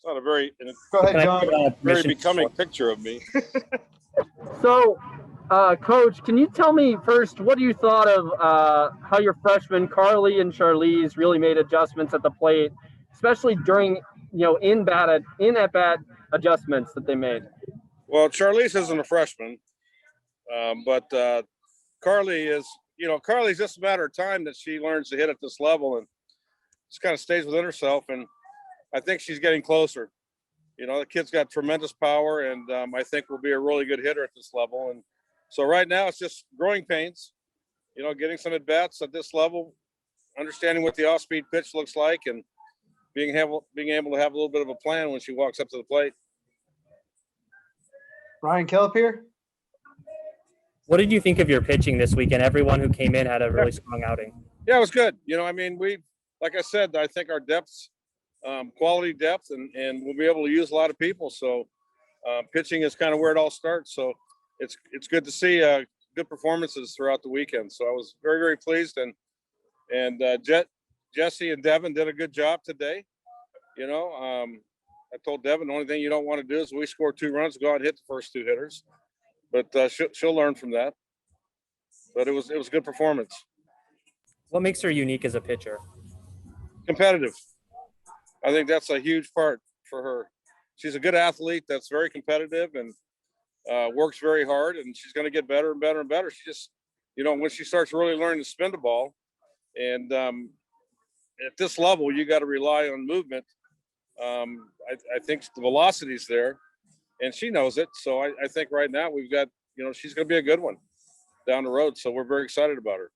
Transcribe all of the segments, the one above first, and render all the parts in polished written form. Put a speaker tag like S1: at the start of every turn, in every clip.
S1: not a very
S2: Go ahead, John.
S1: very becoming picture of me.
S3: So, Coach, can you tell me first what you thought of how your freshmen Carly and Charlize really made adjustments at the plate, especially during in at bat adjustments that they made?
S1: Well, Charlize isn't a freshman, but Carly is. Carly's just a matter of time that she learns to hit at this level and just kind of stays within herself. And I think she's getting closer. The kid's got tremendous power, and I think will be a really good hitter at this level. And so right now it's just growing pains, getting some at bats at this level, understanding what the off-speed pitch looks like, and being able to have a little bit of a plan when she walks up to the plate.
S2: Ryan Kellip here.
S4: What did you think of your pitching this weekend? Everyone who came in had a really strong outing.
S1: Yeah, it was good. Like I said, I think our depth's quality depth, and we'll be able to use a lot of people. So pitching is kind of where it all starts. So it's good to see good performances throughout the weekend. So I was very, very pleased. And Jesse and Devin did a good job today. I told Devin the only thing you don't want to do is we score 2 runs, go out and hit the first 2 hitters. But she'll learn from that. But it was a good performance.
S4: What makes her unique as a pitcher?
S1: Competitive. I think that's a huge part for her. She's a good athlete that's very competitive and works very hard, and she's going to get better and better and better. She just, when she starts really learning to spin the ball, and at this level, you got to rely on movement. I think the velocity's there, and she knows it. So I think right now we've got, she's going to be a good one down the road. So we're very excited about her.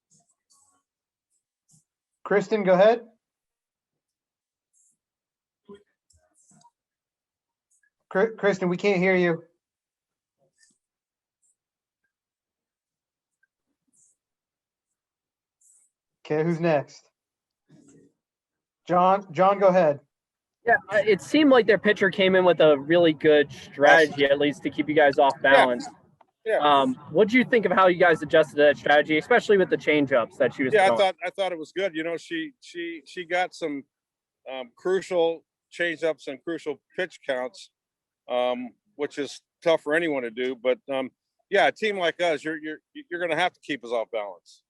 S2: Kristen, go ahead. Kristen, we can't hear you. Okay, who's next? John, go ahead.
S3: Yeah, it seemed like their pitcher came in with a really good strategy, at least to keep you guys off balance.
S1: Yeah.
S3: What did you think of how you guys adjusted that strategy, especially with the changeups that she was throwing?
S1: I thought it was good. She got some crucial changeups and crucial pitch counts, which is tough for anyone to do. But a team like us, you're going to have to keep us off balance.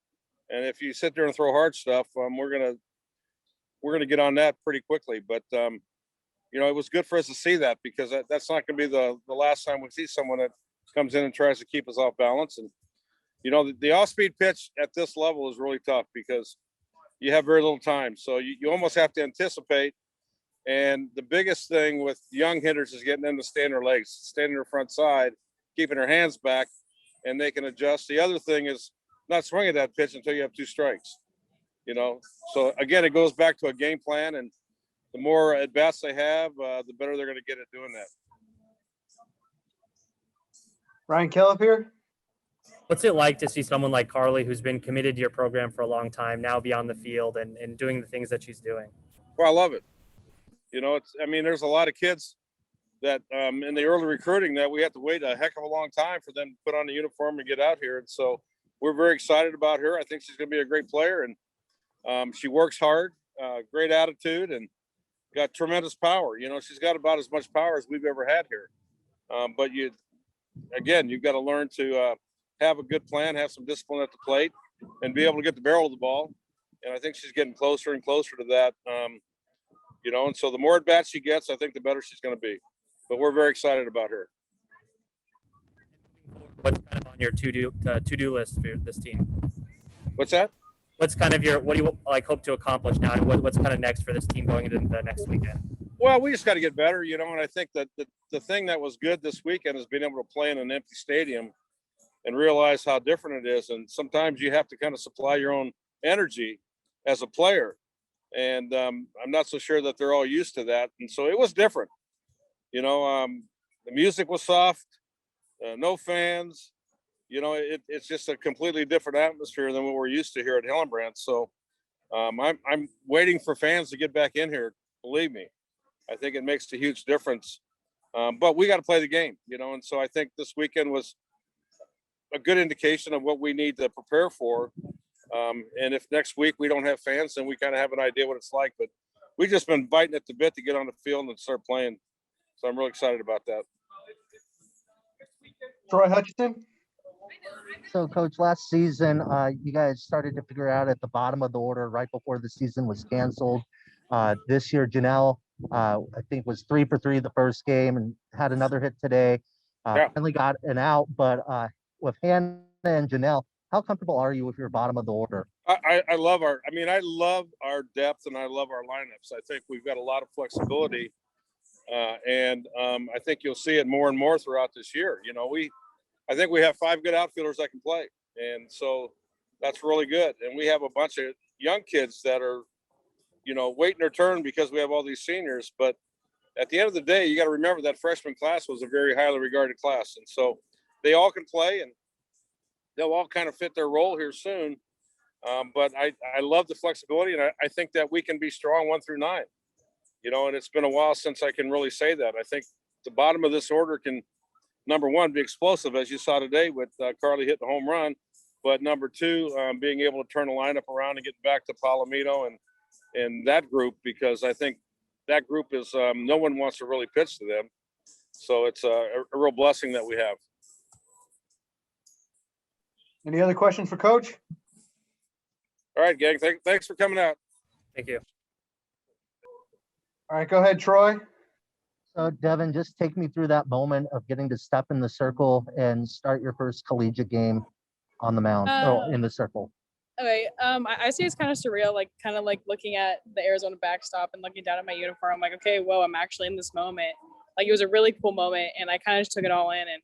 S1: And if you sit there and throw hard stuff, we're gonna get on that pretty quickly. But it was good for us to see that, because that's not going to be the last time we see someone that comes in and tries to keep us off balance. And the off-speed pitch at this level is really tough because you have very little time, so you almost have to anticipate. And the biggest thing with young hitters is getting them to stand their legs, standing their front side, keeping their hands back, and they can adjust. The other thing is not swinging that pitch until you have 2 strikes. So again, it goes back to a game plan, and the more at bats they have, the better they're going to get at doing that.
S2: Ryan Kellip here.
S4: What's it like to see someone like Carly, who's been committed to your program for a long time, now be on the field and doing the things that she's doing?
S1: Well, I love it. There's a lot of kids that in the early recruiting that we have to wait a heck of a long time for them to put on the uniform and get out here. And so we're very excited about her. I think she's going to be a great player, and she works hard, great attitude, and got tremendous power. She's got about as much power as we've ever had here. But you've got to learn to have a good plan, have some discipline at the plate, and be able to get the barrel of the ball. And I think she's getting closer and closer to that. And so the more at bats she gets, I think the better she's going to be. But we're very excited about her.
S4: What's kind of on your to-do list for this team?
S1: What's that?
S4: What do you hope to accomplish now, and what's kind of next for this team going into the next weekend?
S1: Well, we just got to get better, and I think that the thing that was good this weekend is being able to play in an empty stadium and realize how different it is. And sometimes you have to kind of supply your own energy as a player. And I'm not so sure that they're all used to that. And so it was different. The music was soft, no fans. It's just a completely different atmosphere than what we're used to here at Hillenbrand. So I'm waiting for fans to get back in here. Believe me, I think it makes a huge difference. But we got to play the game, and so I think this weekend was a good indication of what we need to prepare for. And if next week we don't have fans, then we kind of have an idea what it's like. But we've just been biting at the bit to get on the field and start playing. So I'm really excited about that.
S2: Troy Hutchinson?
S5: So, Coach, last season, you guys started to figure out at the bottom of the order right before the season was canceled. This year, Janelle, I think, was 3 for 3 the first game and had another hit today.
S1: Yeah.
S5: Finally got an out, but with Hannah and Janelle, how comfortable are you with your bottom of the order?
S1: I love I love our depth and I love our lineups. I think we've got a lot of flexibility. And I think you'll see it more and more throughout this year. You know, I think we have 5 good outfielders that can play. And so that's really good. And we have a bunch of young kids that are, you know, waiting their turn because we have all these seniors. But at the end of the day, you got to remember that freshman class was a very highly regarded class. And so they all can play and they'll all kind of fit their role here soon. But I love the flexibility, and I think that we can be strong 1 through 9. You know, and it's been a while since I can really say that. I think the bottom of this order can, number 1, be explosive, as you saw today with Carly hitting the home run. But number 2, being able to turn the lineup around and get back to Palomino and that group, because I think that group is no one wants to really pitch to them. So it's a real blessing that we have.
S2: Any other questions for Coach?
S1: All right, gang. Thanks for coming out.
S4: Thank you.
S2: All right, go ahead, Troy.
S5: So, Devin, just take me through that moment of getting to step in the circle and start your first collegiate game on the mound or in the circle.
S6: Okay, I see it's kind of surreal, like kind of like looking at the Arizona backstop and looking down at my uniform. I'm like, okay, whoa, I'm actually in this moment. Like, it was a really cool moment, and I kind of just took it all in, and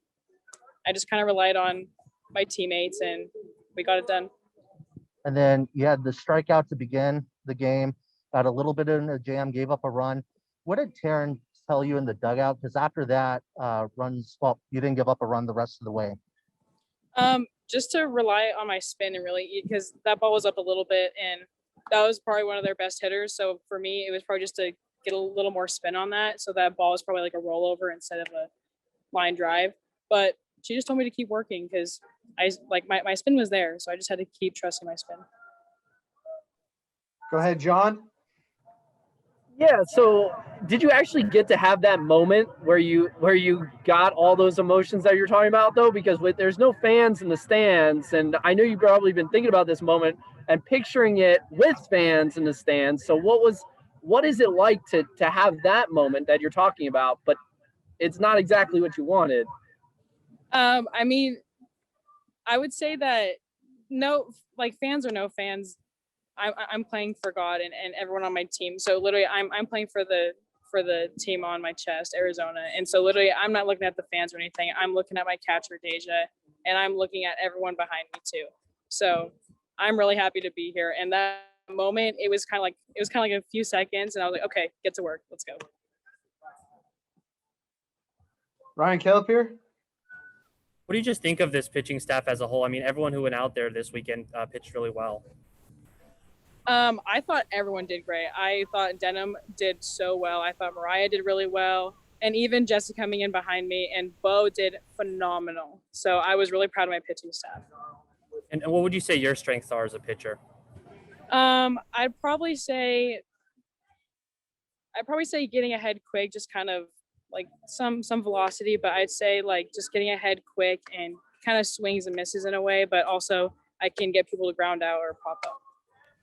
S6: I just kind of relied on my teammates, and we got it done.
S5: And then you had the strikeout to begin the game, got a little bit in a jam, gave up a run. What did Taryn tell you in the dugout? Because after that, you didn't give up a run the rest of the way.
S6: Just to rely on my spin and really, because that ball was up a little bit, and that was probably one of their best hitters. So for me, it was probably just to get a little more spin on that. So that ball was probably like a rollover instead of a line drive. But she just told me to keep working because my spin was there. So I just had to keep trusting my spin.
S2: Go ahead, John.
S3: Yeah. So, did you actually get to have that moment where you got all those emotions that you're talking about, though? Because there's no fans in the stands, and I know you've probably been thinking about this moment and picturing it with fans in the stands. So, what is it like to have that moment that you're talking about, but it's not exactly what you wanted?
S6: I mean, I would say that no, like fans or no fans, I'm playing for God and everyone on my team. So literally I'm playing for the team on my chest, Arizona. And so literally I'm not looking at the fans or anything. I'm looking at my catcher, Deja, and I'm looking at everyone behind me too. So I'm really happy to be here. And that moment, it was kind of like a few seconds, and I was like, okay, get to work. Let's go.
S2: Ryan Kellepier?
S4: What do you just think of this pitching staff as a whole? I mean, everyone who went out there this weekend pitched really well.
S6: I thought everyone did great. I thought Denham did so well. I thought Mariah did really well. And even Jesse coming in behind me, and Bo did phenomenal. So I was really proud of my pitching staff.
S4: And what would you say your strengths are as a pitcher?
S6: I'd probably say getting ahead quick, just kind of like some velocity, but I'd say like just getting ahead quick and kind of swings and misses in a way, but also I can get people to ground out or pop up.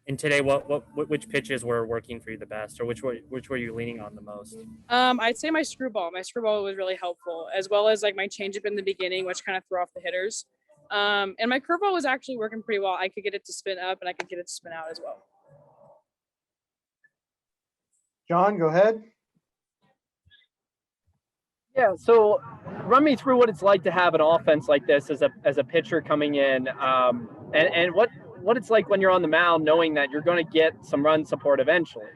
S4: And today, which pitches were working for you the best, or which were you leaning on the most?
S6: I'd say my screwball. My screwball was really helpful, as well as like my changeup in the beginning, which kind of threw off the hitters. And my curveball was actually working pretty well. I could get it to spin up, and I could get it to spin out as well.
S2: John, go ahead.
S3: Yeah, so run me through what it's like to have an offense like this as a pitcher coming in, and what it's like when you're on the mound, knowing that you're going to get some run support eventually.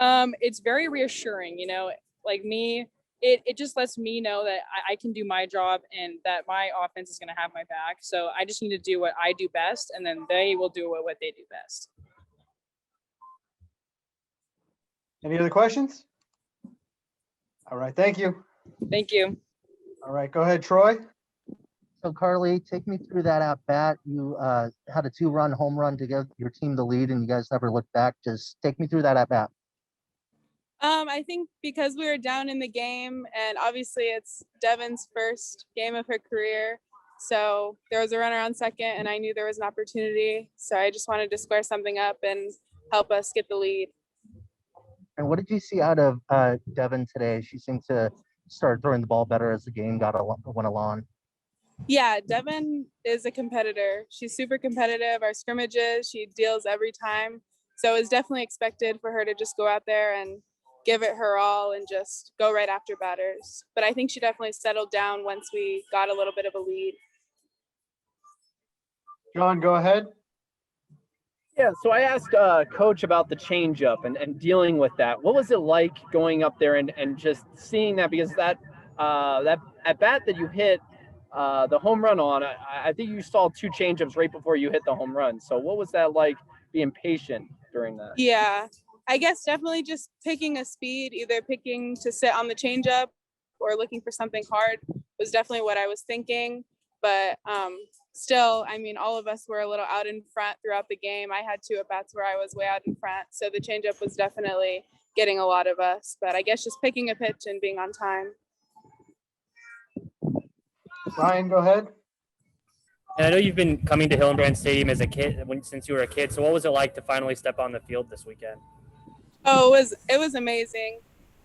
S6: It's very reassuring, you know, like me, it just lets me know that I can do my job and that my offense is going to have my back. So I just need to do what I do best, and then they will do what they do best.
S2: Any other questions? All right, thank you.
S6: Thank you.
S2: All right, go ahead, Troy.
S5: So, Carly, take me through that at bat. You had a 2-run home run to give your team the lead, and you guys never looked back. Just take me through that at bat.
S6: I think because we were down in the game, and obviously it's Devin's first game of her career. So there was a runner on second, and I knew there was an opportunity. So I just wanted to square something up and help us get the lead.
S5: And what did you see out of Devin today? She seemed to start throwing the ball better as the game went along.
S6: Yeah, Devin is a competitor. She's super competitive. Our scrimmages, she deals every time. So it was definitely expected for her to just go out there and give it her all and just go right after batters. But I think she definitely settled down once we got a little bit of a lead.
S2: John, go ahead.
S3: Yeah, so I asked Coach about the changeup and dealing with that. What was it like going up there and just seeing that? Because that at bat that you hit the home run on, I think you saw 2 changeups right before you hit the home run. So what was that like being patient during that?
S6: Yeah, I guess definitely just picking a speed, either picking to sit on the changeup or looking for something hard was definitely what I was thinking. But still, I mean, all of us were a little out in front throughout the game. I had 2 at bats where I was way out in front. So the changeup was definitely getting a lot of us. But I guess just picking a pitch and being on time.
S2: Ryan, go ahead.
S4: And I know you've been coming to Hillenbrand Stadium as a kid since you were a kid. So what was it like to finally step on the field this weekend?
S6: Oh, it was amazing.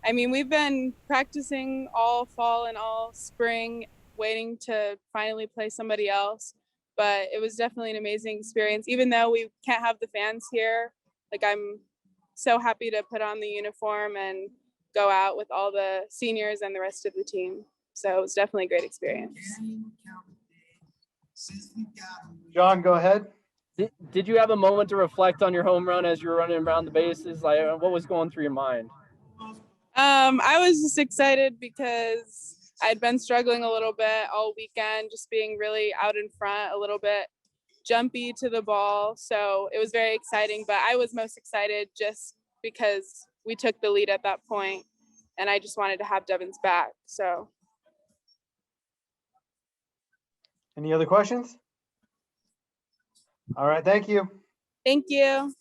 S6: I mean, we've been practicing all fall and all spring, waiting to finally play somebody else. But it was definitely an amazing experience. Even though we can't have the fans here, like I'm so happy to put on the uniform and go out with all the seniors and the rest of the team. So it was definitely a great experience.
S2: John, go ahead.
S3: Did you have a moment to reflect on your home run as you were running around the bases? Like, what was going through your mind?
S6: I was just excited because I'd been struggling a little bit all weekend, just being really out in front, a little bit jumpy to the ball. So it was very exciting, but I was most excited just because we took the lead at that point and I just wanted to have Devin's back. So.
S2: Any other questions? All right, thank you.
S6: Thank you.